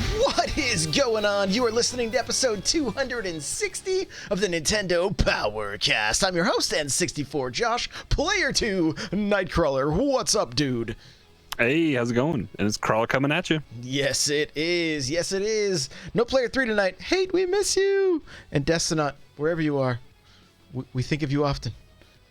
What is going on? You are listening to episode 260 of the Nintendo Powercast. I'm your host, N64 Josh, player 2, Nightcrawler. What's up, dude? Hey, how's it going? And it's Crawler coming at you. Yes, it is. Yes, it is. No player 3 tonight. Hate, we miss you. And Destinot, wherever you are, we think of you often.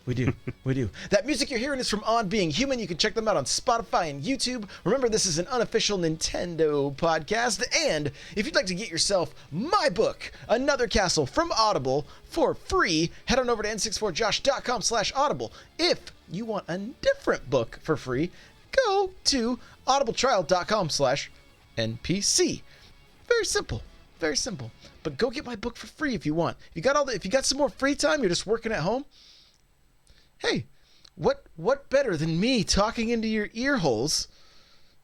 We do. We do. That music you're hearing is from On Being Human. You can check them out on Spotify and YouTube. Remember, this is an unofficial Nintendo podcast. And if you'd like to get yourself my book, Another Castle from Audible, for free, head on over to n64josh.com/audible. If you want a different book for free, go to audibletrial.com/NPC. Very simple. Very simple. But go get my book for free if you want. If you got some more free time, you're just working at home. Hey, what better than me talking into your ear holes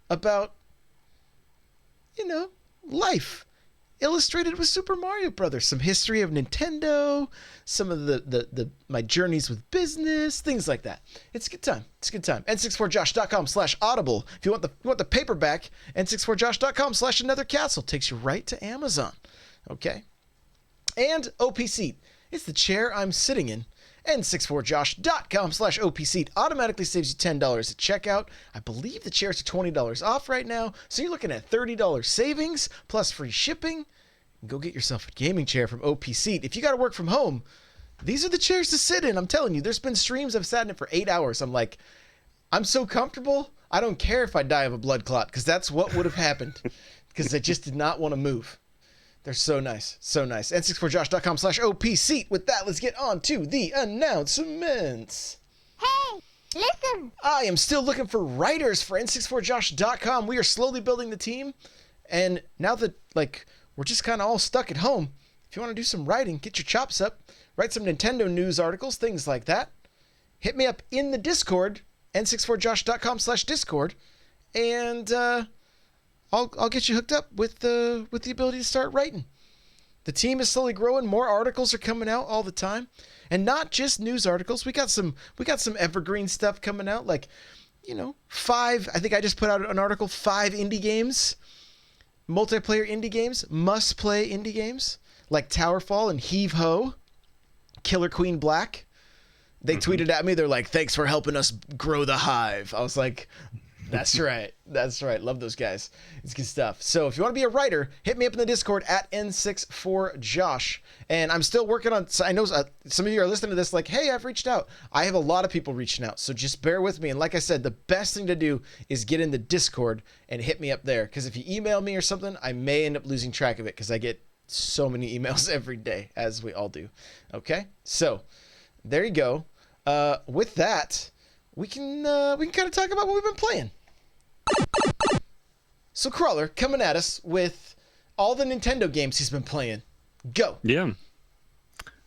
about, life, illustrated with Super Mario Brothers, some history of Nintendo, some of my journeys with business, things like that. It's a good time. It's a good time. n64josh.com/audible. If you want the paperback, n64josh.com/another castle takes you right to Amazon. Okay? And OP Seat. It's the chair I'm sitting in. n64josh.com/OPSeat automatically saves you $10 at checkout. I believe the chairs are $20 off right now, so you're looking at $30 savings plus free shipping. Go get yourself a gaming chair from OP Seat. If you got to work from home, these are the chairs to sit in. I'm telling you, there's been streams I've sat in it for 8 hours. I'm like, I'm so comfortable. I don't care if I die of a blood clot, because that's what would have happened, because I just did not want to move. They're so nice. So nice. n64josh.com/OPSeat. With that, let's get on to the announcements. Hey, listen. I am still looking for writers for n64josh.com. We are slowly building the team. And now that, we're just kind of all stuck at home, if you want to do some writing, get your chops up, write some Nintendo news articles, things like that, hit me up in the Discord, n64josh.com/Discord, and, I'll get you hooked up with the ability to start writing. The team is slowly growing. More articles are coming out all the time, and not just news articles. We got some evergreen stuff coming out, 5. I think I just put out an article. 5 indie games, multiplayer indie games, must play indie games like Towerfall and Heave Ho, Killer Queen Black. They tweeted at me. They're like, "Thanks for helping us grow the hive." I was like, That's right. That's right. Love those guys. It's good stuff. So if you want to be a writer, hit me up in the Discord at N64Josh. And I'm still working on, I know some of you are listening to this like, hey, I've reached out. I have a lot of people reaching out. So just bear with me. And like I said, the best thing to do is get in the Discord and hit me up there. Because if you email me or something, I may end up losing track of it because I get so many emails every day, as we all do. Okay? So there you go. With that, we can kind of talk about what we've been playing. So Crawler coming at us with all the Nintendo games he's been playing. Go. Yeah.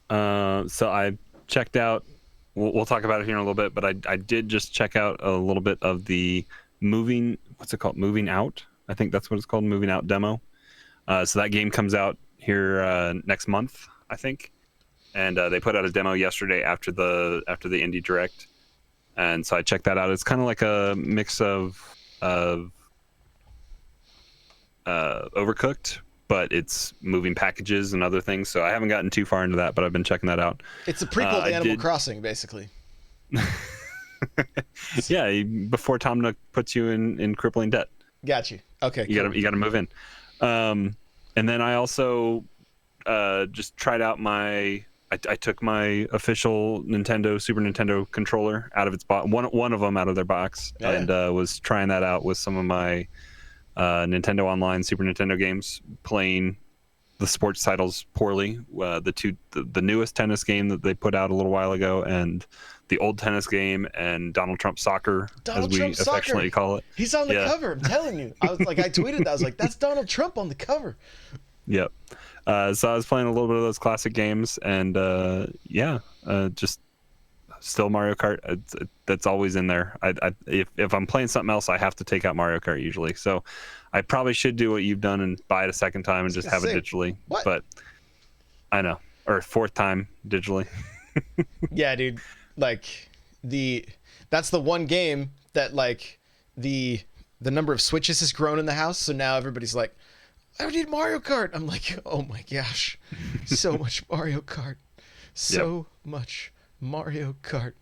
So I checked out. We'll talk about it here in a little bit, but I did just check out a little bit of the what's it called? Moving Out. I think that's what it's called. Moving Out demo. So that game comes out here next month, I think. And they put out a demo yesterday after the Indie Direct. And so I checked that out. It's kind of like a mix of Overcooked, but it's moving packages and other things. So I haven't gotten too far into that, but I've been checking that out. It's a prequel to Animal Crossing, basically. Yeah, before Tom Nook puts you in crippling debt. Got you. Okay. You gotta move in. And then I also just tried out I took my official Super Nintendo controller out of its box, one of them out of their box, and was trying that out with some of my Nintendo Online Super Nintendo games, playing the sports titles poorly. The newest tennis game that they put out a little while ago, and the old tennis game, and Donald Trump Soccer, as we affectionately call it. He's on the cover. I'm telling you. I tweeted that. I was like, that's Donald Trump on the cover. Yep. So I was playing a little bit of those classic games, and just still Mario Kart. That's always in there. If I'm playing something else, I have to take out Mario Kart usually. So I probably should do what you've done and buy it a second time and just have it digitally. What? But I know, or fourth time digitally. Yeah, dude. That's the one game that the number of Switches has grown in the house. So now everybody's like, I need Mario Kart. I'm like, oh my gosh, so much Mario Kart, so much Mario Kart.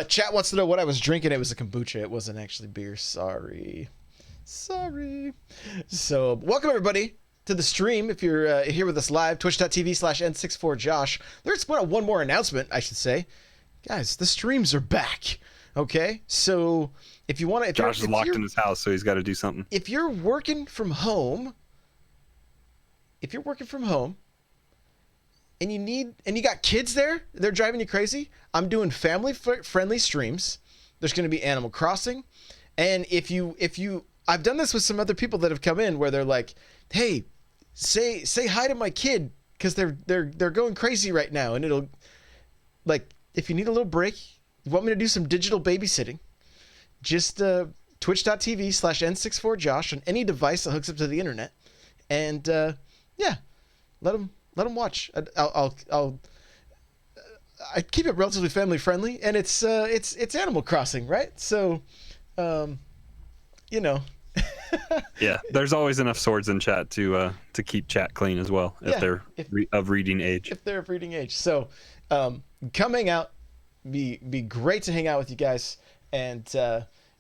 Chat wants to know what I was drinking. It was a kombucha. It wasn't actually beer. Sorry. So welcome everybody to the stream. If you're here with us live, twitch.tv/n64josh. There's one more announcement, I should say. Guys, the streams are back. Okay, so if you want to, Josh is locked in his house, so he's got to do something. If you're working from home, and you got kids there, they're driving you crazy, I'm doing family friendly streams. There's going to be Animal Crossing, and if you I've done this with some other people that have come in where they're like, hey, say hi to my kid because they're going crazy right now, and it'll, like, if you need a little break, you want me to do some digital babysitting, just twitch.tv/n64josh on any device that hooks up to the internet, and yeah, let them watch. I keep it relatively family friendly, and it's Animal Crossing, right? So, you know. Yeah, there's always enough swords in chat to keep chat clean as well if they're of reading age. If they're of reading age, so come hang out. Be great to hang out with you guys, and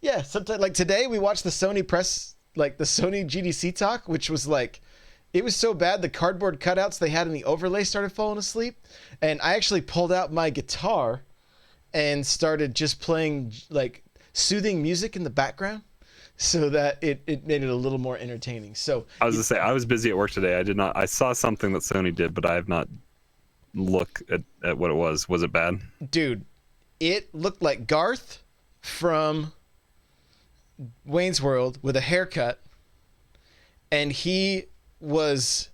yeah, sometimes like today we watched the Sony press, like the Sony GDC talk, which was like, it was so bad the cardboard cutouts they had in the overlay started falling asleep, and I actually pulled out my guitar and started just playing like soothing music in the background so that it made it a little more entertaining. So I was gonna say, I was busy at work today. I saw something that Sony did, but I have not looked at what it was. Was it bad? Dude, it looked like Garth from Wayne's World with a haircut, and he was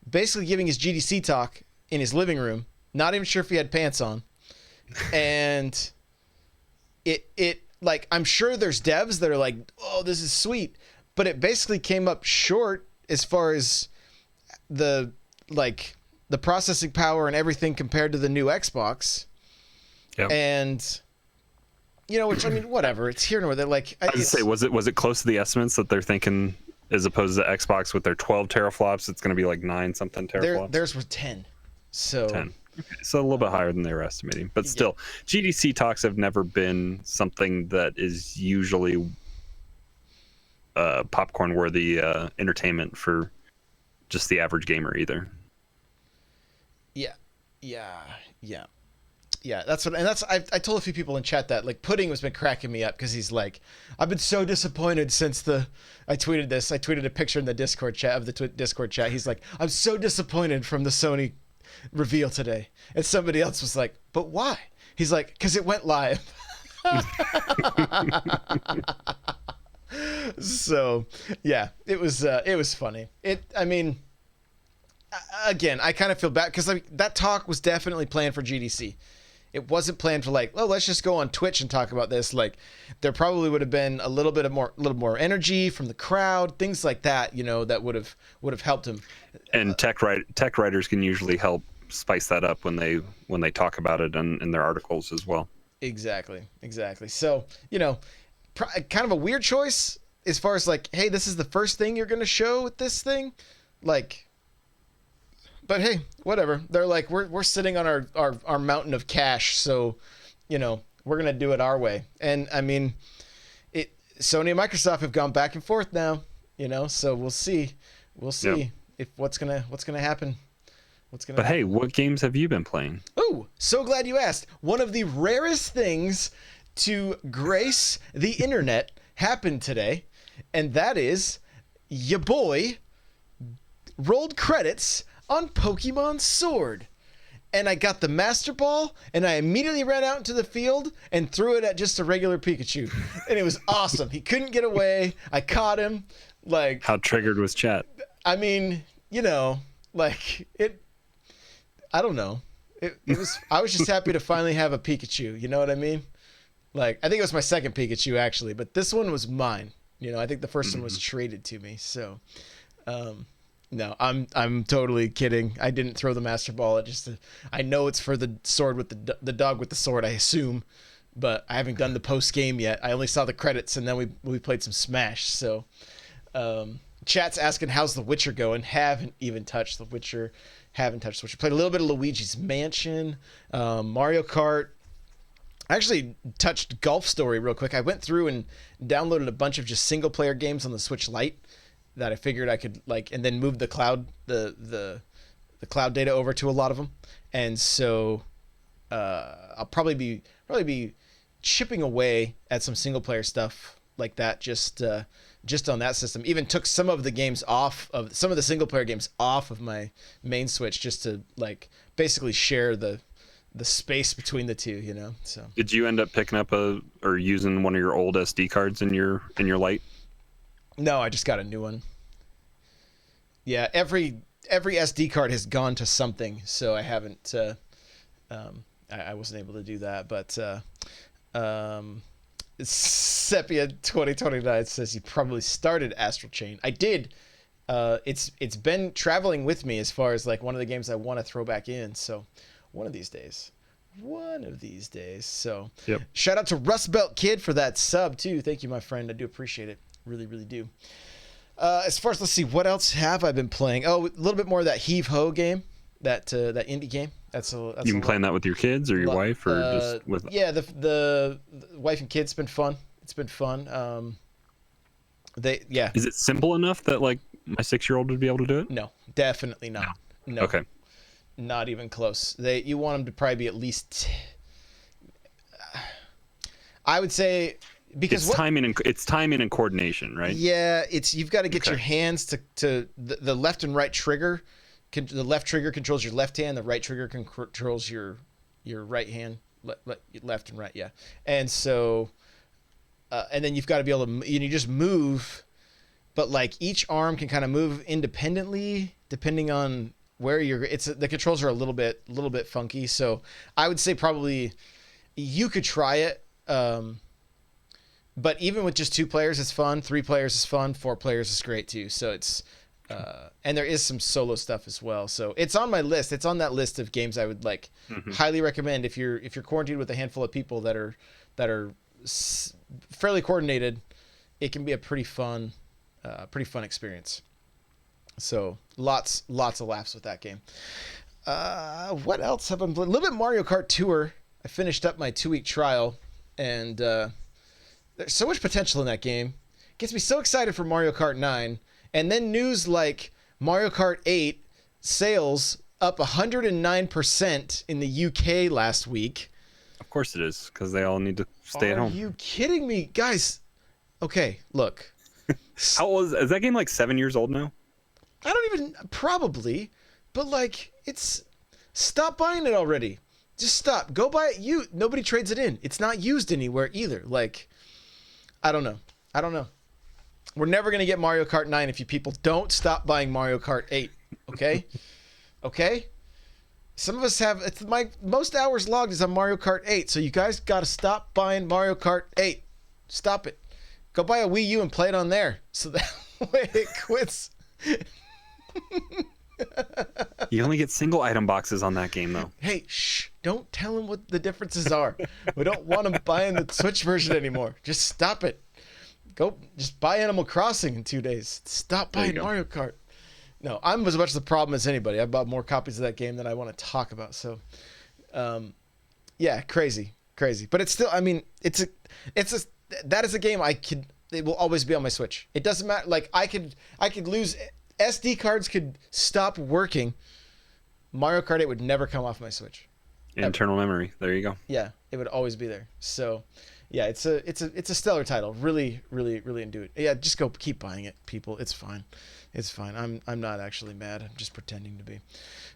basically giving his GDC talk in his living room, not even sure if he had pants on, and it like, I'm sure there's devs that are like, oh, this is sweet, but it basically came up short as far as the processing power and everything compared to the new Xbox. Yep. And you know, which, I mean, whatever, it's here nor there. Like, I was gonna say, was it close to the estimates that they're thinking, as opposed to Xbox with their 12 teraflops, it's going to be like 9 something teraflops? Theirs was 10. So 10. Okay. So a little bit higher than they were estimating, but still, GDC talks have never been something that is usually popcorn worthy entertainment for just the average gamer either. Yeah, that's what, and that's, I told a few people in chat that, like, Pudding has been cracking me up because he's like, I've been so disappointed since I tweeted a picture in the Discord chat of the Discord chat. He's like, I'm so disappointed from the Sony reveal today. And somebody else was like, but why? He's like, because it went live. So yeah, it was funny. I mean, again, I kind of feel bad because that talk was definitely planned for GDC. It wasn't planned for like, well, let's just go on Twitch and talk about this. Like, there probably would have been a little more energy from the crowd, things like that, you know, that would have helped him. And tech writers can usually help spice that up when they talk about it in their articles as well. Exactly. So, you know, kind of a weird choice as far as like, hey, this is the first thing you're going to show with this thing, like. But hey, whatever. They're like, we're sitting on our mountain of cash, so, you know, we're gonna do it our way. And I mean, Sony and Microsoft have gone back and forth now, you know. So we'll see if what's gonna happen. But hey, what games have you been playing? Oh, so glad you asked. One of the rarest things to grace the internet happened today, and that is ya boy rolled credits on Pokemon Sword. And I got the Master Ball, and I immediately ran out into the field and threw it at just a regular Pikachu. And it was awesome. He couldn't get away. I caught him. Like, how triggered was chat? I mean, you know, like, I don't know. It was, I was just happy to finally have a Pikachu. You know what I mean? Like, I think it was my second Pikachu, actually, but this one was mine. You know, I think the first one was traded to me. So, no, I'm totally kidding. I didn't throw the Master Ball. I know it's for the sword with the dog with the sword, I assume, but I haven't done the post game yet. I only saw the credits, and then we played some Smash. So, Chat's asking how's The Witcher going. Haven't even touched The Witcher. Played a little bit of Luigi's Mansion, Mario Kart. I actually touched Golf Story real quick. I went through and downloaded a bunch of just single player games on the Switch Lite that I figured I could and then move the cloud the cloud data over to a lot of them. And so I'll probably be chipping away at some single player stuff like that just on that system. Even took some of the single player games off of my main Switch just to basically share the space between the two, So Did you end up picking up or using one of your old SD cards in your Lite? No, I just got a new one. Yeah, every SD card has gone to something, so I haven't. I wasn't able to do that, but Sepia 2029 says you probably started Astral Chain. I did. It's been traveling with me as far as one of the games I want to throw back in. So one of these days. So yep. Shout out to Rust Belt Kid for that sub too. Thank you, my friend. I do appreciate it. Really, really do. As far as, let's see, what else have I been playing? Oh, a little bit more of that Heave Ho game, that indie game. That's you been playing that with your kids or your wife, or just with? Yeah, the wife and kids. Been fun. It's been fun. Is it simple enough that my 6-year-old would be able to do it? No, definitely not. No. Okay. Not even close. You want them to probably be at least. I would say. Because it's timing and coordination, right? Yeah, you've got to get your hands to the left and right trigger. The left trigger controls your left hand. The right trigger controls your right hand. Left and right, yeah. And so, and then you've got to be able to you just move, but each arm can kind of move independently depending on where you're. The controls are a little bit funky. So I would say probably you could try it. But even with just 2 players, it's fun. 3 players is fun. 4 players is great too. So it's, and there is some solo stuff as well. So it's on my list. It's on that list of games I would highly recommend if you're quarantined with a handful of people that are fairly coordinated. It can be a pretty fun experience. So lots of laughs with that game. What else have I been playing? A little bit Mario Kart Tour. I finished up my 2-week trial, and there's so much potential in that game. Gets me so excited for Mario Kart 9. And then news like Mario Kart 8 sales up 109% in the UK last week. Of course it is, because they all need to stay at home. Are you kidding me? Guys, okay, look. How old is that game 7 years old now? I don't even, probably, but it's, stop buying it already. Just stop. Go buy it. Nobody trades it in. It's not used anywhere either. I don't know. We're never going to get Mario Kart 9 if you people don't stop buying Mario Kart 8. Okay? Okay? Some of us have, it's my most hours logged is on Mario Kart 8. So you guys got to stop buying Mario Kart 8. Stop it. Go buy a Wii U and play it on there. So that way it quits. You only get single item boxes on that game, though. Hey, shh. Don't tell them what the differences are. We don't want them buying the Switch version anymore. Just stop it. Go, just buy Animal Crossing in 2 days. Stop buying Mario Kart. No, I'm as much the problem as anybody. I bought more copies of that game than I want to talk about. So, yeah, crazy. But it's still, that is a game it will always be on my Switch. It doesn't matter. I could lose, SD cards could stop working. Mario Kart 8 would never come off my Switch. Internal memory. There you go. Yeah, it would always be there. So, yeah, it's a stellar title. Really, really, really into it. Yeah, just go keep buying it, people. It's fine. I'm not actually mad. I'm just pretending to be.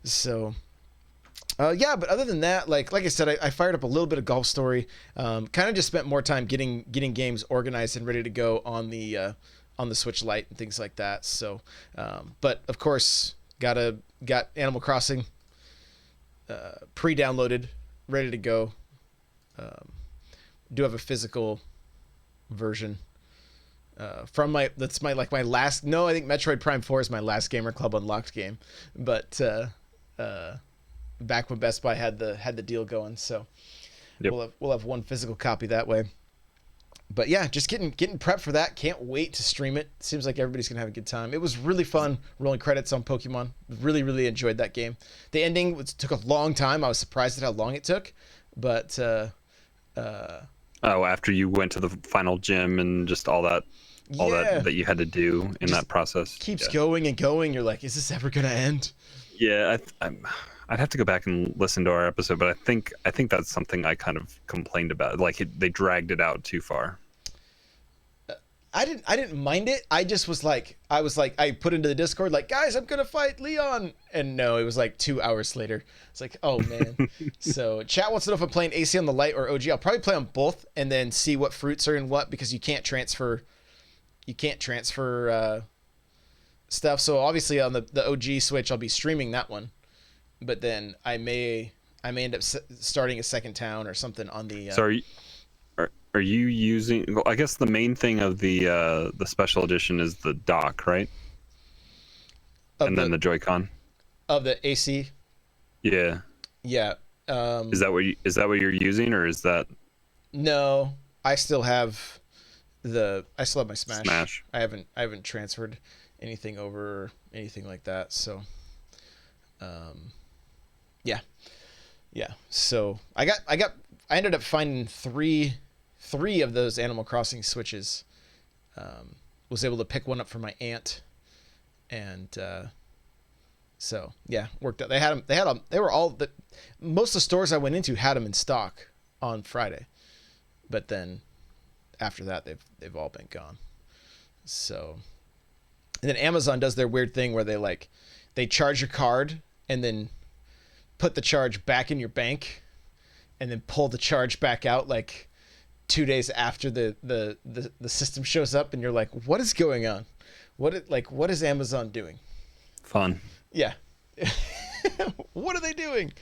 So, yeah, but other than that, like I said, I fired up a little bit of Golf Story. Kind of just spent more time getting games organized and ready to go on the Switch Lite and things like that. So, but of course, got Animal Crossing pre-downloaded, ready to go. Do have a physical version from my last. No, I think Metroid Prime 4 is my last Gamer Club Unlocked game, but back when Best Buy had the deal going, so yep. we'll have one physical copy that way. But yeah, just getting prepped for that. Can't wait to stream it. Seems like everybody's gonna have a good time. It was really fun rolling credits on Pokemon. Really enjoyed that game. The ending took a long time. I was surprised at how long it took, but after you went to the final gym and just all that you had to do in Just that process. keeps going and going. You're like, is this ever gonna end? Yeah, I'd have to go back and listen to our episode, but I think that's something I kind of complained about. Like they dragged it out too far. I didn't mind it. I just was like, I put into the Discord like, guys, I'm gonna fight Leon, and no, it was like 2 hours later. It's like, oh man. So chat wants to know if I'm playing AC on the light or OG. I'll probably play on both and then see what fruits are in what, because you can't transfer stuff. So obviously on the OG Switch, I'll be streaming that one, but then I may end up starting a second town or something on the. So are you using? Well, I guess the main thing of the special edition is the dock, right? And then the Joy-Con of the AC. Yeah. Yeah. Is that what you're using, or is that? No, I still have my Smash. I haven't transferred anything over or anything like that. So, yeah. So I ended up finding three of those Animal Crossing Switches. Was able to pick one up for my aunt, and so yeah, worked out. They were all most of the stores I went into had them in stock on Friday, but then after that they've all been gone. So, and then Amazon does their weird thing where they charge your card and then put the charge back in your bank and then pull the charge back out like 2 days after the system shows up, and you're like, what is going on? What is Amazon doing? Fun. Yeah. What are they doing?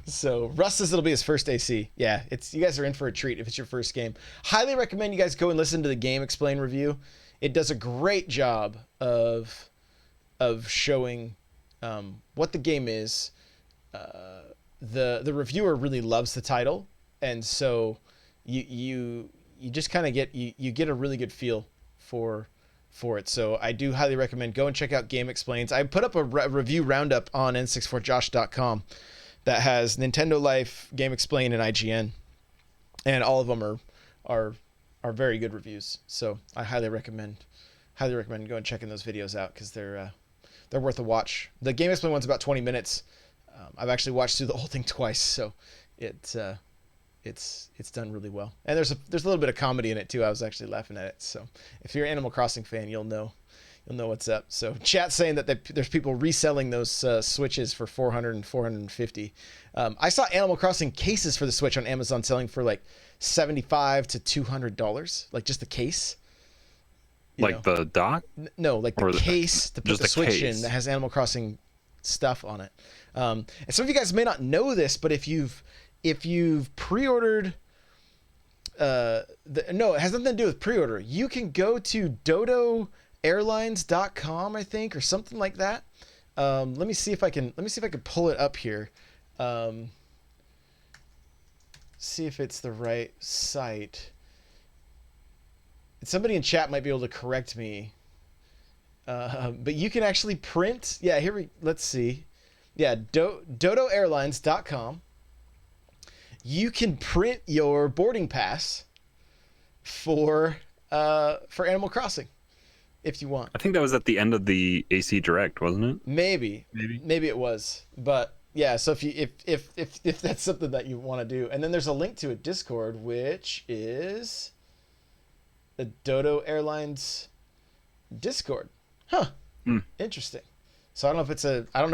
So Russ says it'll be his first AC. Yeah, you guys are in for a treat if it's your first game. Highly recommend you guys go and listen to the Game Explain review. It does a great job of showing what the game is. The reviewer really loves the title, and so you just kind of get a really good feel for it. So I do highly recommend go and check out Game Explains. I put up a review roundup on n64josh.com that has Nintendo Life, Game Explain, and IGN, and all of them are very good reviews. So I highly recommend going and checking those videos out, because they're worth a watch. The Game Explain one's about 20 minutes. I've actually watched through the whole thing twice, so it's done really well. And there's a little bit of comedy in it too. I was actually laughing at it. So if you're an Animal Crossing fan, you'll know what's up. So chat's saying that there's people reselling those Switches for $400 and $450. I saw Animal Crossing cases for the Switch on Amazon selling for like $75 to $200, like just the case. The dock? No, like the case to put the Switch in that has Animal Crossing stuff on it. And some of you guys may not know this, but if you've pre-ordered, no, it has nothing to do with pre-order. You can go to dodoairlines.com, I think, or something like that. Let me see if I can pull it up here. See if it's the right site. Somebody in chat might be able to correct me. But you can actually print. Yeah, let's see. Yeah, dodoairlines.com. You can print your boarding pass for Animal Crossing if you want. I think that was at the end of the AC Direct, wasn't it? Maybe it was. But yeah, so if that's something that you want to do, and then there's a link to a Discord, which is the Dodo Airlines Discord. Huh. Interesting. So I don't know if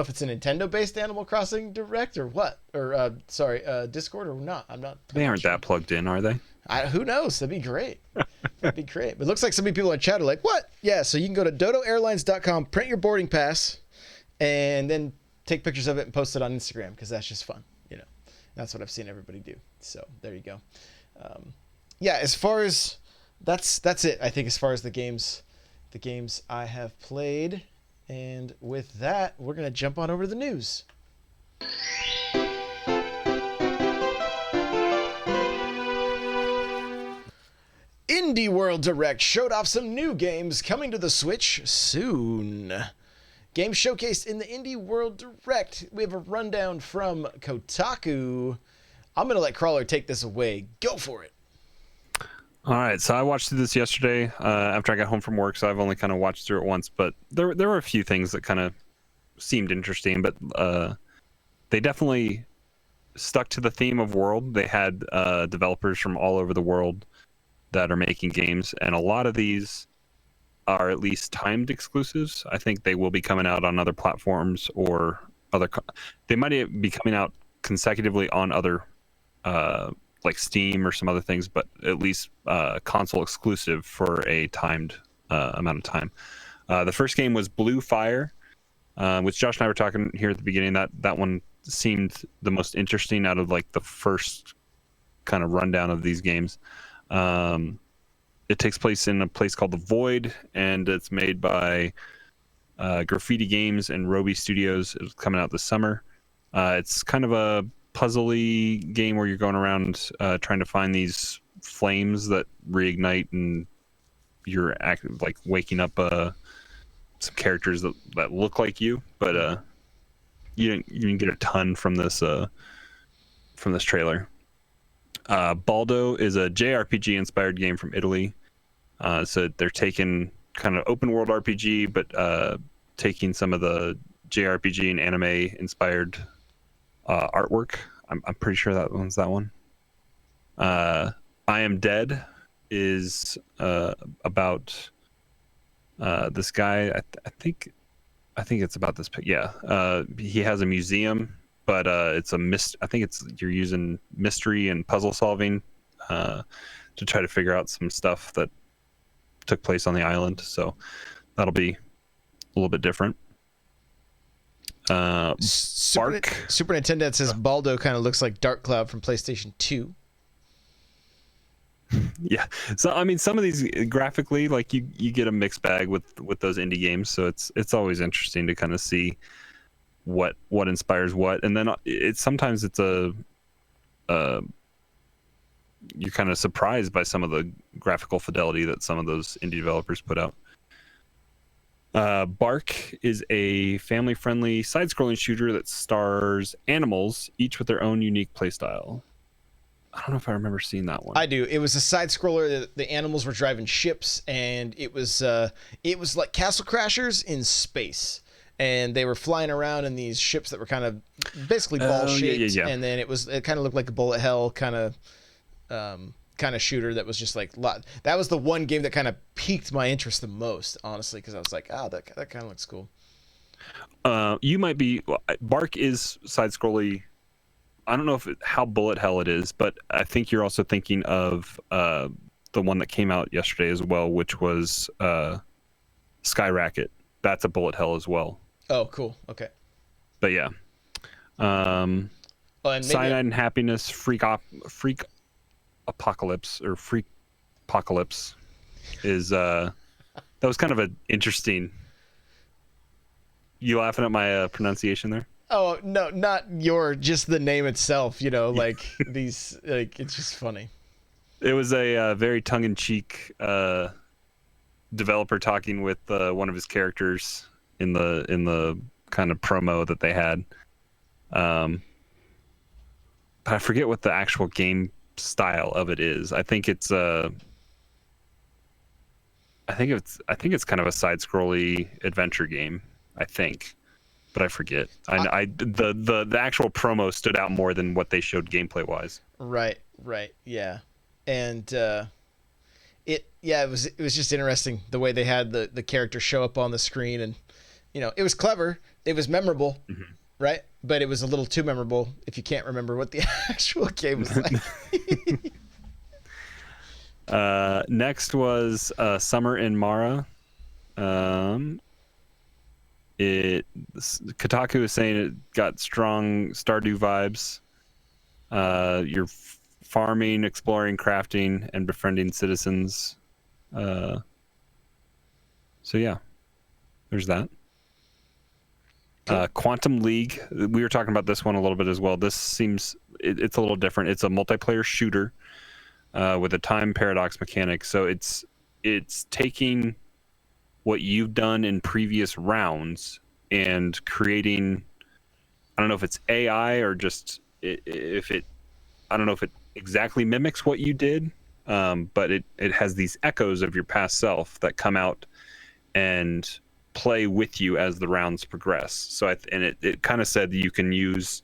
it's a Nintendo-based Animal Crossing Direct or what, or Discord or not. They aren't that plugged in, are they? Who knows? That'd be great. But it looks like so many people in chat are like, what? Yeah. So you can go to dodoairlines.com, print your boarding pass, and then take pictures of it and post it on Instagram, because that's just fun. That's what I've seen everybody do. So there you go. Yeah. As far as that's it. I think as far as the games I have played. And with that, we're going to jump on over to the news. Indie World Direct showed off some new games coming to the Switch soon. Games showcased in the Indie World Direct. We have a rundown from Kotaku. I'm going to let Crawler take this away. Go for it. All right, so I watched through this yesterday after I got home from work, so I've only kind of watched through it once, but there were a few things that kind of seemed interesting, but they definitely stuck to the theme of world. They had developers from all over the world that are making games, and a lot of these are at least timed exclusives. I think they will be coming out on other platforms or they might be coming out consecutively on other like Steam or some other things, but at least console exclusive for a timed amount of time. The first game was Blue Fire, which Josh and I were talking here at the beginning. That one seemed the most interesting out of like the first kind of rundown of these games. It takes place in a place called The Void, and it's made by Graffiti Games and Roby Studios. It's coming out this summer. It's kind of a puzzly game where you're going around trying to find these flames that reignite, and you're like waking up some characters that look like you, but you didn't get a ton from this trailer. Baldo is a JRPG inspired game from Italy. So they're taking kind of open world RPG, but taking some of the JRPG and anime inspired artwork. I'm pretty sure that one's that one. I Am Dead is about this guy. I think it's about this. Yeah, he has a museum, but it's I think you're using mystery and puzzle solving to try to figure out some stuff that took place on the island. So that'll be a little bit different. Bark. Super Nintendo says Baldo kind of looks like Dark Cloud from PlayStation 2. Yeah, so I mean, some of these graphically, like you get a mixed bag with those indie games, so it's always interesting to kind of see what inspires what, and then sometimes it's you're kind of surprised by some of the graphical fidelity that some of those indie developers put out. Bark is a family-friendly side-scrolling shooter that stars animals, each with their own unique playstyle. I don't know if I remember seeing that one. I do. It was a side scroller. The animals were driving ships, and it was like Castle Crashers in space, and they were flying around in these ships that were kind of basically ball shaped. Yeah. And then it kind of looked like a bullet hell kind of shooter that was just like that was the one game that kind of piqued my interest the most, honestly, because I was like, that kind of looks cool. You might be. Bark is side scrolling. I don't know how bullet hell it is, but I think you're also thinking of the one that came out yesterday as well, which was Skyracket. That's a bullet hell as well. Oh, cool. Okay. But yeah. And Cyanide and Happiness, Freak Apocalypse or Freak Apocalypse is that was kind of an interesting. You laughing at my pronunciation there? Oh no, not just the name itself. Like these, like it's just funny. It was a very tongue-in-cheek developer talking with one of his characters in the kind of promo that they had. But I forget what the actual game style of it is. I think it's kind of a side-scrolly adventure game. I think. But I forget. The actual promo stood out more than what they showed gameplay wise. Right, yeah, and it was just interesting the way they had the character show up on the screen, and it was clever, it was memorable, right? But it was a little too memorable if you can't remember what the actual game was like. Next was Summer in Mara. Kotaku is saying it got strong Stardew vibes. You're farming, exploring, crafting, and befriending citizens. So yeah, there's that. Quantum League. We were talking about this one a little bit as well. This seems it's a little different. It's a multiplayer shooter. with a time paradox mechanic. So it's taking what you've done in previous rounds and creating, I don't know if it's AI or just if it, I don't know if it exactly mimics what you did, but it has these echoes of your past self that come out and play with you as the rounds progress. So it kind of said that you can use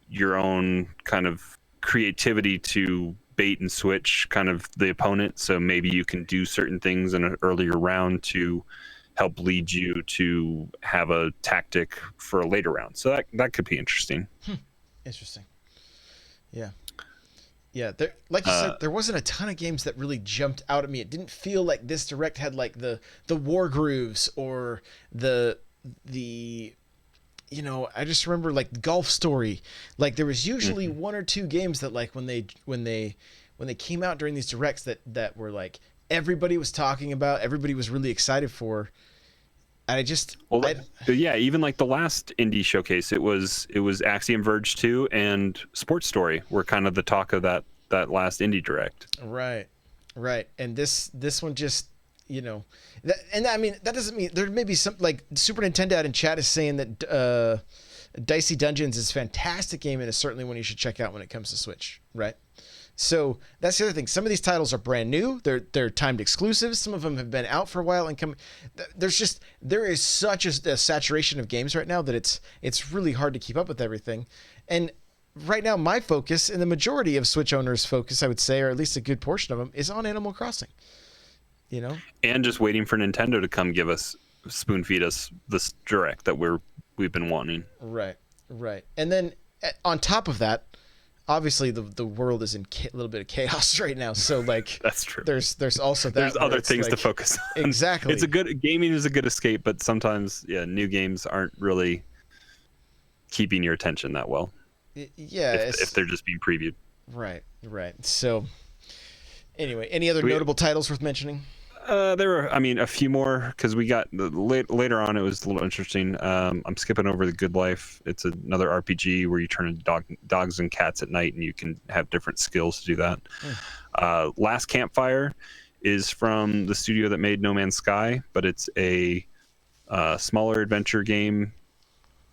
your own kind of creativity to bait and switch kind of the opponent. So maybe you can do certain things in an earlier round to help lead you to have a tactic for a later round. So that could be interesting. Interesting. Yeah, there, like you said, there wasn't a ton of games that really jumped out at me. It didn't feel like this direct had like the war grooves or the I just remember like Golf Story. Like there was usually one or two games that like when they came out during these directs that were like everybody was talking about, everybody was really excited for. And yeah, even like the last indie showcase, it was Axiom Verge 2 and Sports Story were kind of the talk of that last indie direct. Right. And this one just, and I mean that doesn't mean there may be some like Super Nintendo out in chat is saying that Dicey Dungeons is a fantastic game and is certainly one you should check out when it comes to Switch, right? So that's the other thing. Some of these titles are brand new. They're timed exclusives. Some of them have been out for a while and come. There is such a saturation of games right now that it's really hard to keep up with everything. And right now, my focus and the majority of Switch owners' focus, I would say, or at least a good portion of them, is on Animal Crossing. And just waiting for Nintendo to come spoon feed us this direct that we've been wanting. Right. And then on top of that, obviously the world is in a little bit of chaos right now, so like that's true. There's also that there's other things to focus on. Exactly. Gaming is a good escape, but sometimes new games aren't really keeping your attention that well. Yeah, if they're just being previewed. Right. So anyway, any other notable titles worth mentioning? There were, a few more because we got later on. It was a little interesting. I'm skipping over The Good Life. It's another RPG where you turn into dogs and cats at night, and you can have different skills to do that. Last Campfire is from the studio that made No Man's Sky, but it's a smaller adventure game.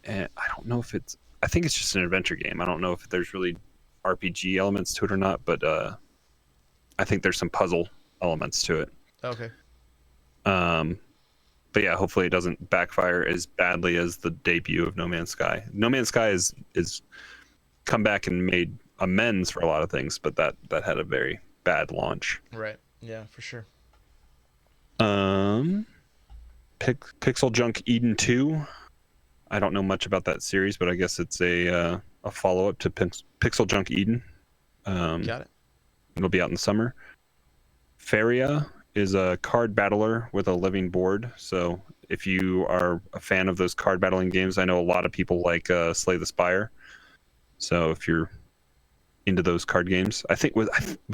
And I don't know if I think it's just an adventure game. I don't know if there's really RPG elements to it or not, but I think there's some puzzle elements to it. Okay. But yeah, hopefully it doesn't backfire as badly as the debut of No Man's Sky. No Man's Sky is come back and made amends for a lot of things, but that had a very bad launch. Right. Yeah, for sure. Pixel Junk Eden 2. I don't know much about that series, but I guess it's a follow-up to Pixel Junk Eden. Got it. It'll be out in the summer. Feria is a card battler with a living board. So if you are a fan of those card battling games, I know a lot of people like Slay the Spire. So if you're into those card games, I think was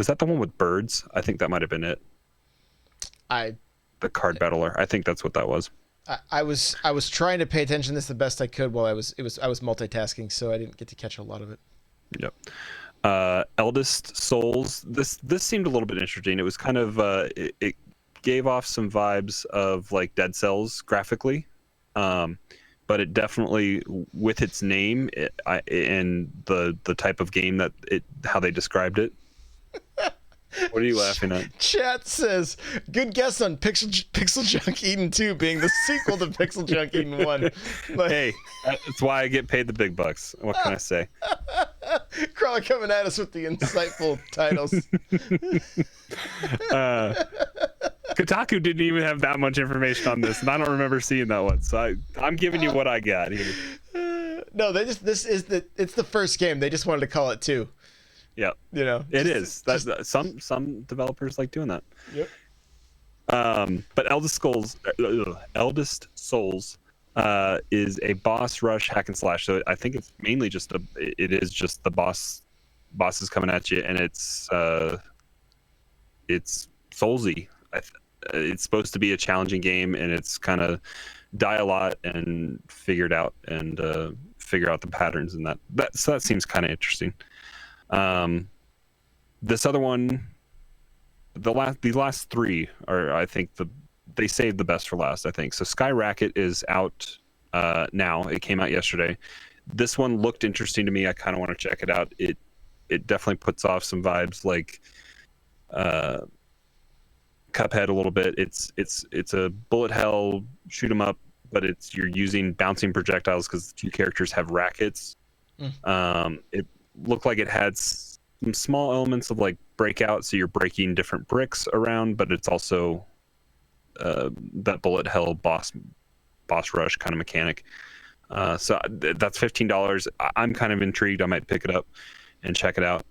that the one with birds? I think that might have been it. The card battler. I think that's what that was. I was trying to pay attention to this the best I could while I was multitasking, so I didn't get to catch a lot of it. Yep. Eldest Souls. This seemed a little bit interesting. It was kind of it gave off some vibes of like Dead Cells graphically, but it definitely, with its name and the type of game that how they described it. What are you laughing at? Chat says, good guess on Pixel Junk Eden 2 being the sequel to Pixel Junk Eden 1. Hey, that's why I get paid the big bucks. What can I say? Crawler coming at us with the insightful titles. Kotaku didn't even have that much information on this, and I don't remember seeing that one. So I'm giving you what I got here. No, it's the first game. They just wanted to call it 2. Yeah, it is. Some developers like doing that. Yep. But Eldest Souls is a boss rush hack and slash. So I think it's mainly just the bosses coming at you, and it's Soulsy. It's supposed to be a challenging game, and it's kind of die a lot and figure out the patterns, and that seems kind of interesting. This other one, the last three are, I think, they saved the best for last, I think. So Sky Racket is out now. It came out yesterday. This one looked interesting to me. I kind of want to check it out. It definitely puts off some vibes like Cuphead a little bit. It's a bullet hell shoot 'em up, but you're using bouncing projectiles because the two characters have rackets. It looked like it had some small elements of like breakout, so you're breaking different bricks around, but it's also that bullet hell boss rush kind of mechanic. So that's $15. I'm kind of intrigued. I might pick it up and check it out.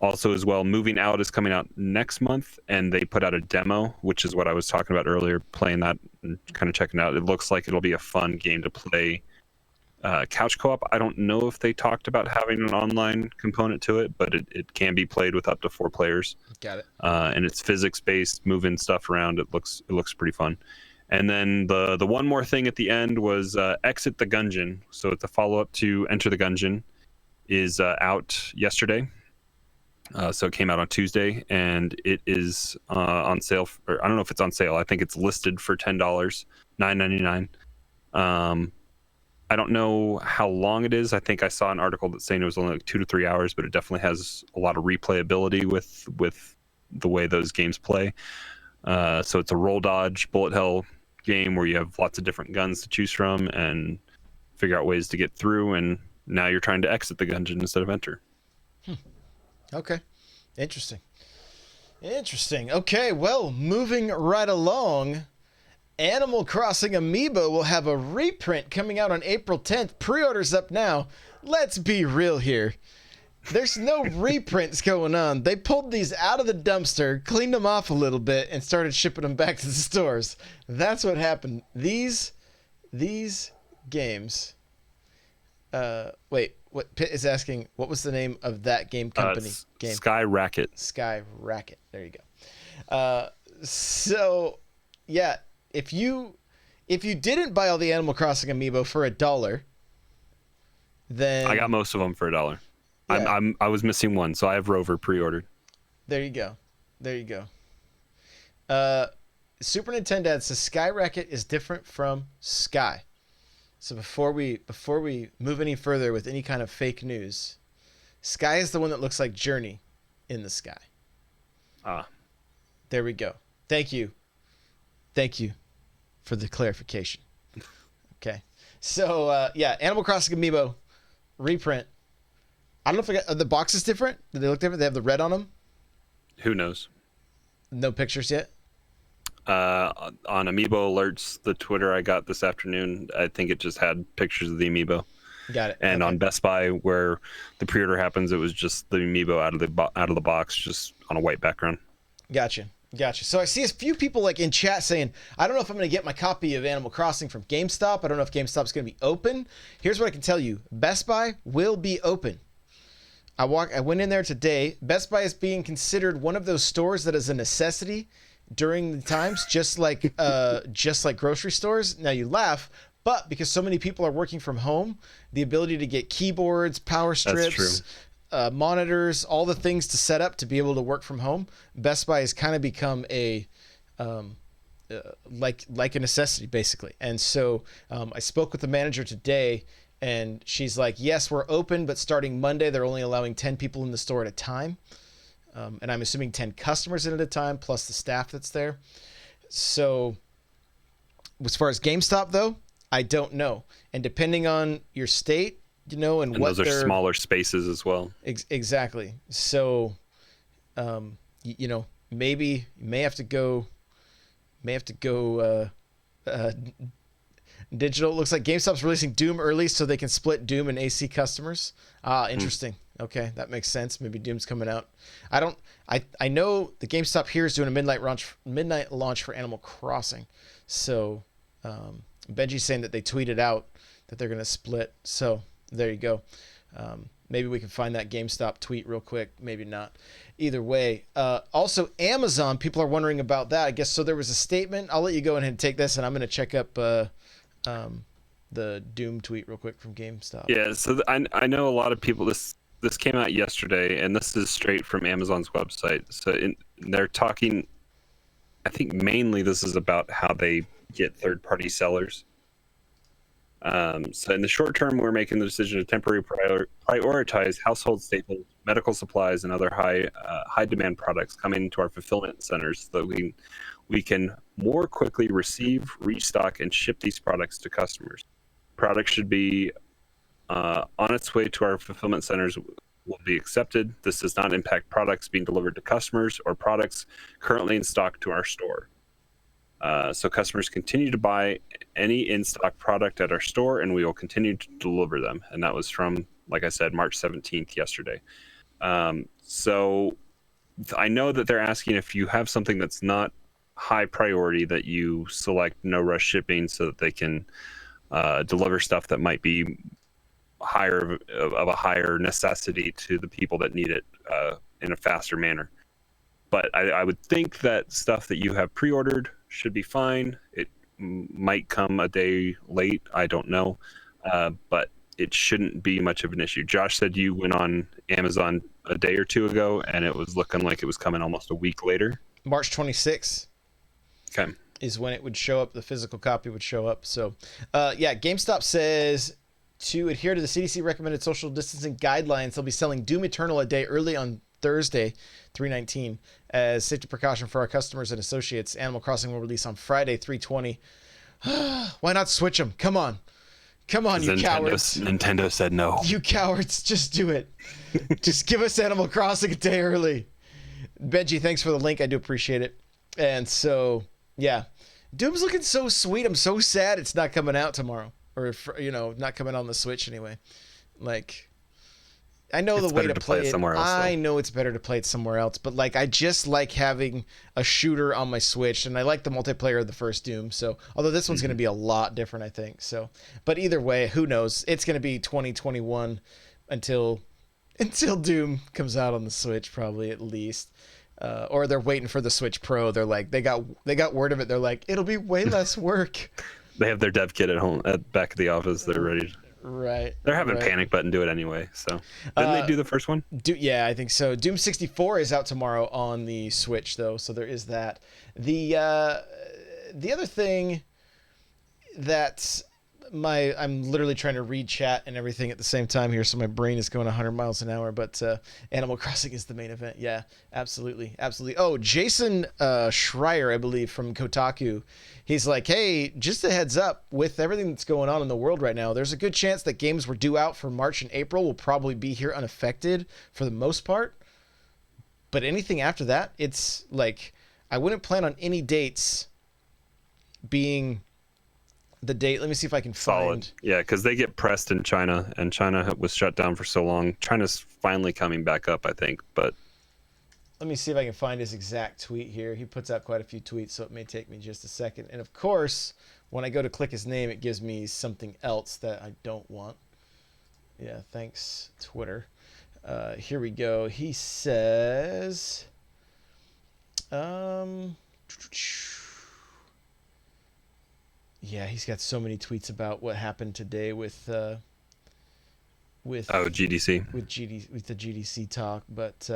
Also, as well, Moving Out is coming out next month, and they put out a demo, which is what I was talking about earlier, playing that and kind of checking it out. It looks like it'll be a fun game to play couch co-op. I don't know if they talked about having an online component to it, but it can be played with up to 4 players. Got it. And it's physics-based, moving stuff around. It looks pretty fun. And then the one more thing at the end was Exit the Gungeon. So it's a follow-up to Enter the Gungeon. Is out yesterday. So it came out on Tuesday, and it is on sale. Or I don't know if it's on sale. I think it's listed for $10, $9.99. I don't know how long it is. I think I saw an article that's saying it was only like 2 to 3 hours, but it definitely has a lot of replayability with the way those games play. So it's a roll dodge bullet hell game where you have lots of different guns to choose from and figure out ways to get through. And now you're trying to exit the gungeon instead of enter. Okay. Interesting. Okay, well, moving right along, Animal Crossing Amiibo will have a reprint coming out on April 10th. Pre-orders up now. Let's be real here. There's no reprints going on. They pulled these out of the dumpster, cleaned them off a little bit, and started shipping them back to the stores. That's what happened. These games... wait, what Pitt is asking, what was the name of that game company? Sky Racket. Sky Racket. There you go. So, yeah, if you didn't buy all the Animal Crossing Amiibo for $1, then... I got most of them for $1. Yeah. I was missing one, so I have Rover pre-ordered. There you go. Super Nintendo says Sky Racket is different from Sky. So before we move any further with any kind of fake news, Sky is the one that looks like Journey in the sky. There we go. Thank you for the clarification. Okay. So yeah, Animal Crossing Amiibo reprint. I don't know if are the boxes different. Do they look different? They have the red on them. Who knows? No pictures yet. On Amiibo alerts, the Twitter I got this afternoon, I think it just had pictures of the Amiibo. Got it. And on Best Buy, where the pre-order happens, it was just the Amiibo out of the box, just on a white background. Gotcha. So I see a few people like in chat saying, I don't know if I'm going to get my copy of Animal Crossing from GameStop. I don't know if GameStop's going to be open. Here's what I can tell you. Best Buy will be open. I went in there today. Best Buy is being considered one of those stores that is a necessity during the times, just like grocery stores. Now you laugh, but because so many people are working from home, the ability to get keyboards, power strips, monitors, all the things to set up to be able to work from home, Best Buy has kind of become a like a necessity basically. And so I spoke with the manager today, and she's like, yes, we're open, but starting Monday, they're only allowing 10 people in the store at a time. And I'm assuming 10 customers in at a time, plus the staff that's there. So as far as GameStop, though, I don't know. And depending on your state, and what those are smaller spaces as well. Exactly. So, maybe you may have to go digital. It looks like GameStop's releasing Doom early so they can split Doom and AC customers. Interesting. Okay, that makes sense. Maybe Doom's coming out. I know the GameStop here is doing a midnight launch for Animal Crossing. So Benji's saying that they tweeted out that they're going to split. So there you go. Maybe we can find that GameStop tweet real quick. Maybe not. Either way. Also, Amazon, people are wondering about that. I guess so. There was a statement. I'll let you go ahead and take this, and I'm going to check up the Doom tweet real quick from GameStop. Yeah, so I know a lot of people. this came out yesterday, and this is straight from Amazon's website. So they're talking. I think mainly this is about how they get third-party sellers. So in the short term, we're making the decision to temporarily prioritize household staples, medical supplies, and other high demand products coming into our fulfillment centers, so that we can more quickly receive, restock, and ship these products to customers. Products should be on its way to our fulfillment centers will be accepted. This does not impact products being delivered to customers or products currently in stock to our store. So customers continue to buy any in-stock product at our store, and we will continue to deliver them. And that was from, like I said, March 17th, yesterday. So I know that they're asking if you have something that's not high priority, that you select no rush shipping so that they can deliver stuff that might be of a higher necessity to the people that need it in a faster manner. But I would think that stuff that you have pre-ordered should be fine. It might come a day late. I don't know. But it shouldn't be much of an issue. Josh said you went on Amazon a day or two ago, and it was looking like it was coming almost a week later. March 26th. Okay. Is when it would show up. The physical copy would show up. So, GameStop says to adhere to the CDC recommended social distancing guidelines, they'll be selling Doom Eternal a day early on Thursday, 3/19, as safety precaution for our customers and associates. Animal Crossing will release on Friday, 3/20. Why not switch them? Come on, you cowards! Nintendo said no. You cowards, just do it. Just give us Animal Crossing a day early. Benji, thanks for the link. I do appreciate it. And so, yeah, Doom's looking so sweet. I'm so sad it's not coming out tomorrow, or not coming on the Switch anyway. Like, I know it's the way to play it. Somewhere else, I know it's better to play it somewhere else, but like, I just like having a shooter on my Switch, and I like the multiplayer of the first Doom. So, although this one's going to be a lot different, I think. So, but either way, who knows? It's going to be 2021 until Doom comes out on the Switch, probably, at least. Or they're waiting for the Switch Pro. They're like, they got word of it. They're like, it'll be way less work. They have their dev kit at home, back at the office. They're ready. Right. They're having Panic Button do it anyway. So didn't they do the first one? Yeah, I think so. Doom 64 is out tomorrow on the Switch, though, so there is that. The other thing that I'm literally trying to read chat and everything at the same time here, so my brain is going 100 miles an hour. But Animal Crossing is the main event. Yeah, absolutely. Oh, Jason Schreier, I believe, from Kotaku. He's like, hey, just a heads up, with everything that's going on in the world right now, there's a good chance that games were due out for March and April will probably be here unaffected for the most part. But anything after that, it's like, I wouldn't plan on any dates being the date. Let me see if I can find. Solid. Yeah, because they get pressed in China, and China was shut down for so long. China's finally coming back up, I think, but let me see if I can find his exact tweet here. He puts out quite a few tweets, so it may take me just a second. And of course, when I go to click his name, it gives me something else that I don't want. Yeah, thanks, Twitter. Here we go. He says, yeah, he's got so many tweets about what happened today with GDC. With the GDC talk, but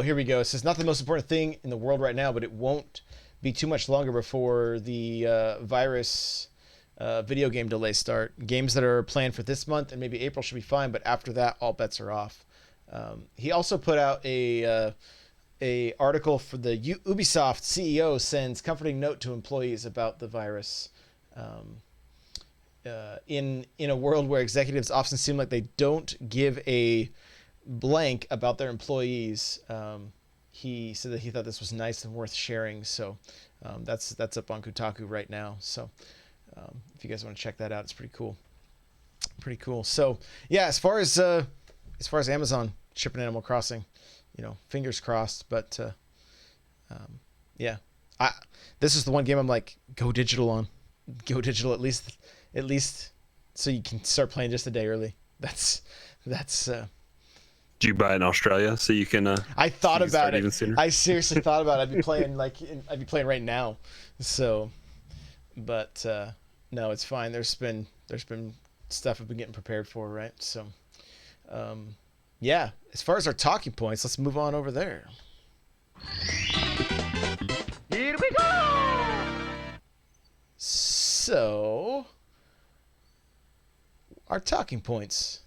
here we go. It says, not the most important thing in the world right now, but it won't be too much longer before the virus video game delays start. Games that are planned for this month and maybe April should be fine, but after that, all bets are off. He also put out a article for the Ubisoft CEO sends comforting note to employees about the virus. In a world where executives often seem like they don't give a blank about their employees, he said that he thought this was nice and worth sharing. So that's up on Kotaku right now. So if you guys want to check that out, it's pretty cool. So yeah, as far as Amazon shipping Animal Crossing, fingers crossed. But yeah, this is the one game I'm like, go digital on, at least so you can start playing just a day early. That's. Do you buy it in Australia so you can? I thought about it. Even sooner? I seriously thought about it. I'd be playing right now. So, but no, it's fine. There's been stuff I've been getting prepared for, right? So, yeah. As far as our talking points, let's move on over there. Here we go! So, our talking points.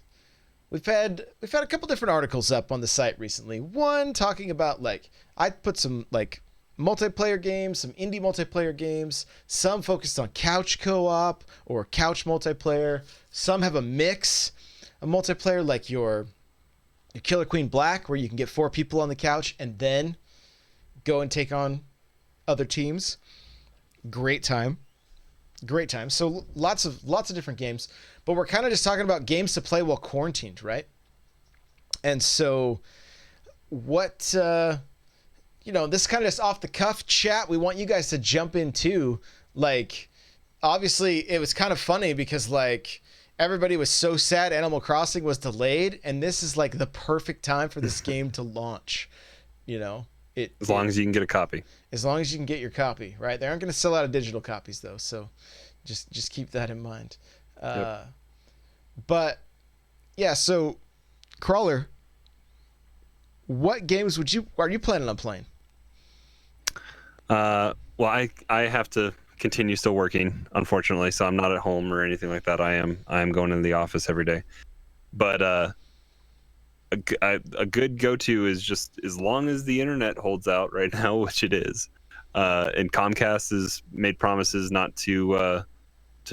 We've had a couple different articles up on the site recently. One talking about, like, I put some like multiplayer games, some indie multiplayer games, some focused on couch co-op or couch multiplayer. Some have a mix of multiplayer, like your Killer Queen Black, where you can get 4 people on the couch and then go and take on other teams. Great time. So lots of different games, but we're kind of just talking about games to play while quarantined, right? And so what, this kind of just off the cuff chat, we want you guys to jump into. Like, obviously it was kind of funny because, like, everybody was so sad Animal Crossing was delayed, and this is like the perfect time for this game to launch. As long as you can get a copy. As long as you can get your copy, right? They aren't going to sell out of digital copies, though, so just keep that in mind. Yep. But yeah, so Crawler, what games are you planning on playing? Well, I have to continue still working, unfortunately, so I'm not at home or anything like that. I am going into the office every day. But a good go-to is just as long as the internet holds out right now, which it is. And Comcast has made promises not to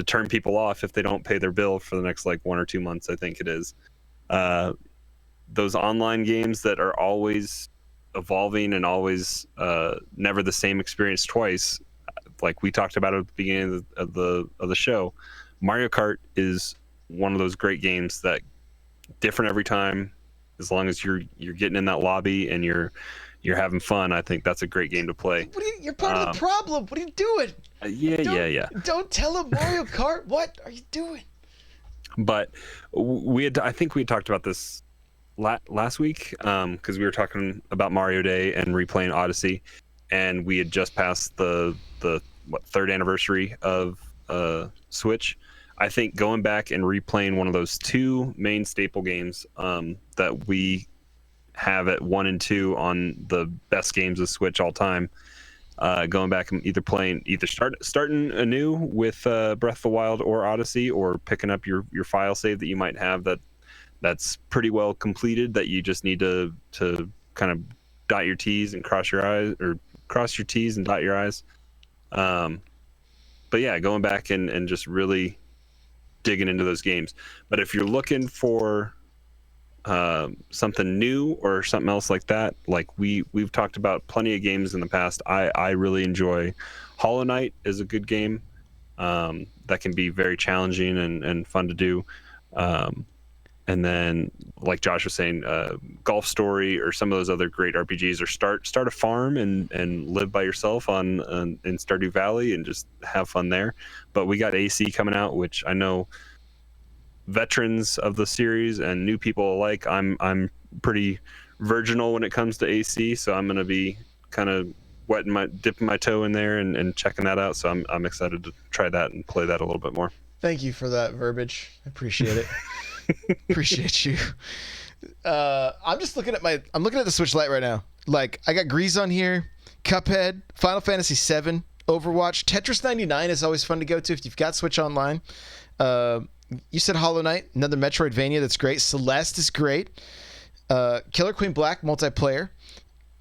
turn people off if they don't pay their bill for the next like 1 or 2 months, I think it is. Those online games that are always evolving and always never the same experience twice, like we talked about at the beginning of the show. Mario Kart is one of those great games that different every time. As long as you're getting in that lobby and you're having fun, I think that's a great game to play. You're part of the problem. What are you doing? Yeah. Don't tell him Mario Kart. What are you doing? But I think we had talked about this last week because we were talking about Mario Day and replaying Odyssey, and we had just passed the 3rd anniversary of Switch. I think going back and replaying one of those 2 main staple games that we have at 1 and 2 on the best games of Switch all time, going back and either starting anew with Breath of the Wild or Odyssey, or picking up your file save that you might have that's pretty well completed, that you just need to kind of dot your T's and cross your I's, or cross your T's and dot your I's. But yeah, going back and just really digging into those games. But if you're looking for something new or something else like that, like we've talked about plenty of games in the past. I really enjoy Hollow Knight is a good game that can be very challenging and fun to do. And then, like Josh was saying, Golf Story or some of those other great RPGs, or start a farm and live by yourself in Stardew Valley and just have fun there. But we got AC coming out, which I know veterans of the series and new people alike. I'm pretty virginal when it comes to AC, so I'm gonna be kind of dipping my toe in there and checking that out. So I'm excited to try that and play that a little bit more. Thank you for that verbiage. I appreciate it. Appreciate you. I'm just looking at the Switch Lite right now. Like, I got Grease on here, Cuphead, Final Fantasy VII, Overwatch, Tetris 99 is always fun to go to if you've got Switch Online. You said Hollow Knight, another Metroidvania that's great. Celeste is great. Killer Queen Black multiplayer.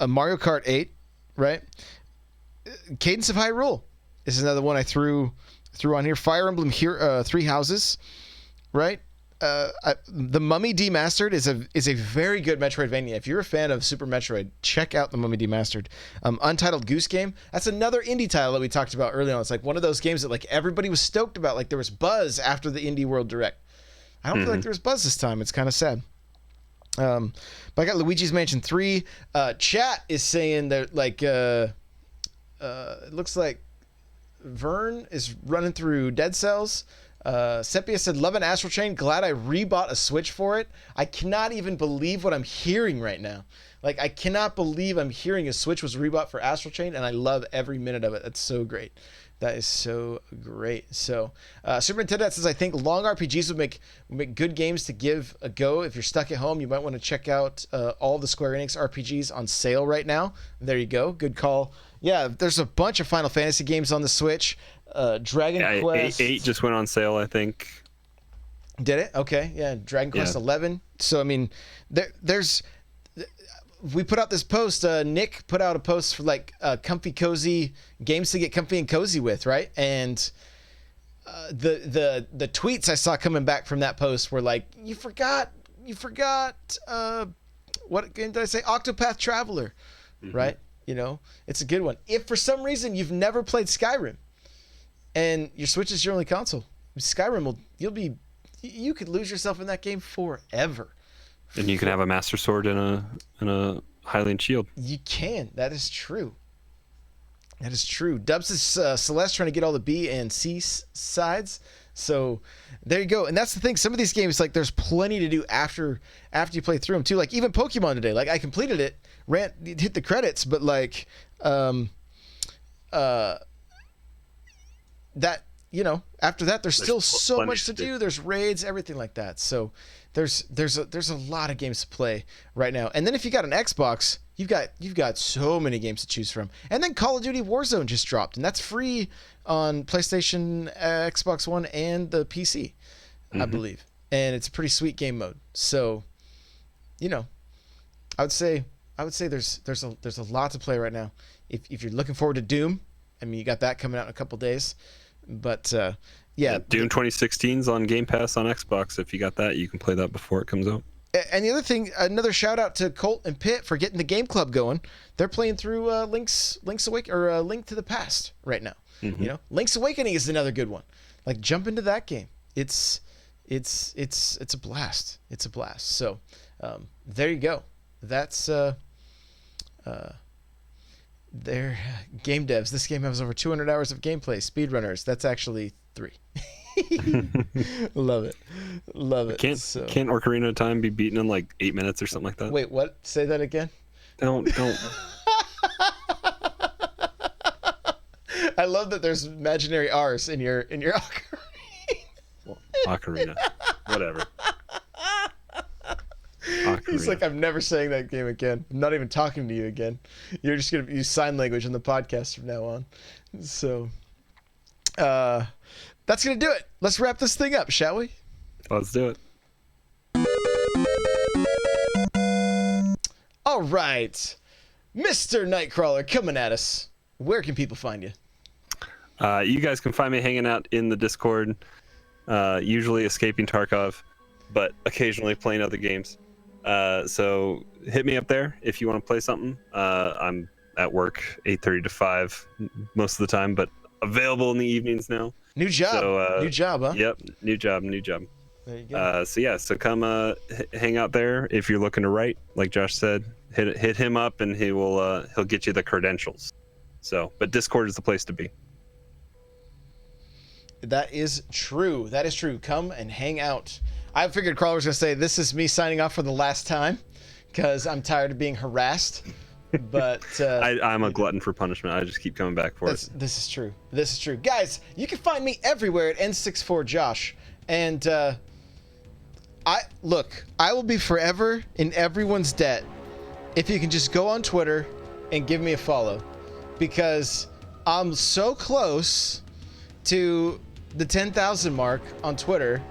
Mario Kart 8, right? Cadence of Hyrule is another one I threw on here. Fire Emblem Three Houses, right? The Mummy Demastered is a very good Metroidvania. If you're a fan of Super Metroid, check out the Mummy Demastered. Untitled Goose Game, that's another indie title that we talked about early on. It's like one of those games that like everybody was stoked about. Like there was buzz after the Indie World Direct. I don't feel like there was buzz this time. It's kind of sad. But I got Luigi's Mansion 3. Chat is saying that like it looks like Vern is running through Dead Cells. Sepia said, love an Astral Chain. Glad I rebought a Switch for it. I cannot even believe what I'm hearing right now. Like, I cannot believe I'm hearing a Switch was rebought for Astral Chain, and I love every minute of it. That's so great. That is so great. So, Super Nintendo says, I think long RPGs would make good games to give a go. If you're stuck at home, you might want to check out all the Square Enix RPGs on sale right now. There you go. Good call. Yeah, there's a bunch of Final Fantasy games on the Switch. Dragon Quest 8 just went on sale, I think. Did it? Okay. Yeah, Dragon Quest 11. So, I mean, there's... We put out this post. Nick put out a post for like comfy, cozy games to get comfy and cozy with, right? And the tweets I saw coming back from that post were like, you forgot. What game did I say? Octopath Traveler, right? You know, it's a good one. If for some reason you've never played Skyrim, and your Switch is your only console, Skyrim you could lose yourself in that game forever. And you can have a Master Sword and a Hylian Shield. You can. That is true. Dubs is Celeste trying to get all the B and C sides. So there you go. And that's the thing. Some of these games, like, there's plenty to do after you play through them too. Like even Pokemon today. Like I completed it, hit the credits, but like that. You know, after that, there's still so much to do. There's raids, everything like that. So there's a lot of games to play right now. And then if you got an Xbox, you've got so many games to choose from. And then Call of Duty Warzone just dropped, and that's free on PlayStation, Xbox One, and the PC, I believe. And it's a pretty sweet game mode. So, you know, I would say there's a lot to play right now. If you're looking forward to Doom, I mean, you got that coming out in a couple days. But yeah, Doom 2016's on Game Pass on Xbox. If you got that, you can play that before it comes out. And the other thing, another shout out to Colt and Pitt for getting the game club going. They're playing through Link's Awakening or Link to the Past right now. You know, Link's Awakening is another good one. Like jump into that game. It's a blast. It's a blast. So there you go. That's They're game devs. This game has over 200 hours of gameplay. Speedrunners. That's actually 3. Love it. Can't Ocarina of Time be beaten in like 8 minutes or something like that? Wait, what? Say that again. Don't. I love that there's imaginary R's in your Ocarina. Well, Ocarina. Whatever. Ocarina. He's like, I'm never saying that game again. I'm not even talking to you again. You're just going to use sign language on the podcast from now on. So, that's going to do it. Let's wrap this thing up, shall we? Let's do it. All right. Mr. Nightcrawler coming at us. Where can people find you? You guys can find me hanging out in the Discord, usually escaping Tarkov, but occasionally playing other games. So hit me up there if you want to play something. I'm at work 8:30 to 5 most of the time, but available in the evenings now. New job. So, new job, huh? Yep, new job. There you go. So come hang out there if you're looking to write. Like Josh said, hit him up and he'll get you the credentials. So, but Discord is the place to be. That is true. Come and hang out. I figured Crawler was going to say, this is me signing off for the last time because I'm tired of being harassed. But I'm a glutton for punishment. I just keep coming back for it. This is true. Guys, you can find me everywhere at N64Josh. And I will be forever in everyone's debt if you can just go on Twitter and give me a follow. Because I'm so close to the 10,000 mark on Twitter,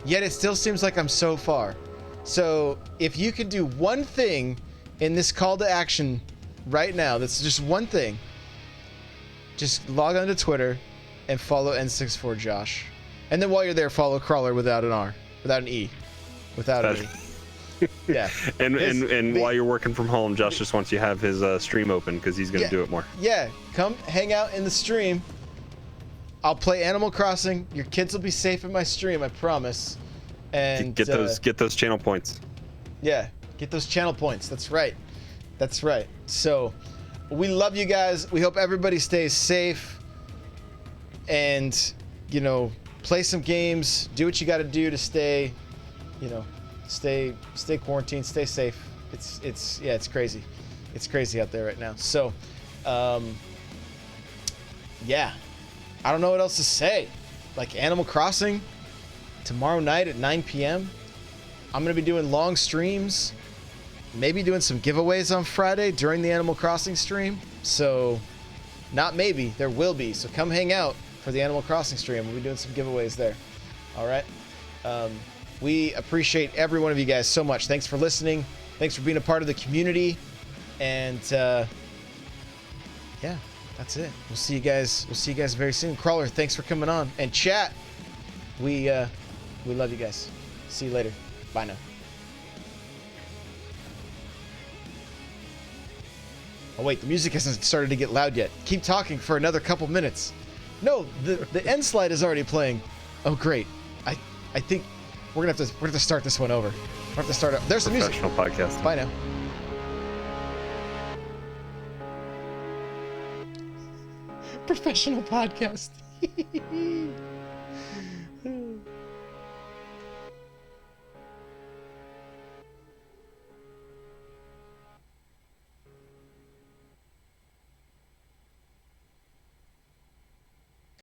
yet it still seems like I'm so far. So if you could do one thing in this call to action right now, that's just one thing, just log on to Twitter and follow N64Josh. And then while you're there, follow Crawler without an R, without an E, without an E. Yeah. And while you're working from home, Josh just wants you to have his stream open because he's going to do it more. Yeah, come hang out in the stream. I'll play Animal Crossing. Your kids will be safe in my stream, I promise. And get those channel points. Yeah, get those channel points. That's right. So, we love you guys. We hope everybody stays safe. And, play some games. Do what you got to do to stay quarantined. Stay safe. It's crazy. It's crazy out there right now. So, yeah. I don't know what else to say. Like Animal Crossing, tomorrow night at 9 p.m. I'm going to be doing long streams. Maybe doing some giveaways on Friday during the Animal Crossing stream. So, not maybe, there will be. So come hang out for the Animal Crossing stream. We'll be doing some giveaways there. All right? We appreciate every one of you guys so much. Thanks for listening. Thanks for being a part of the community. And, yeah, that's it. We'll see you guys very soon. Crawler, thanks for coming on. And chat, we love you guys. See you later. Bye now. Oh wait, the music hasn't started to get loud yet. Keep talking for another couple minutes. No, the end slide is already playing. Oh great. I think we're gonna have to start this one over. We're gonna have to start up. There's the music. Professional podcast. Bye now. Professional podcast.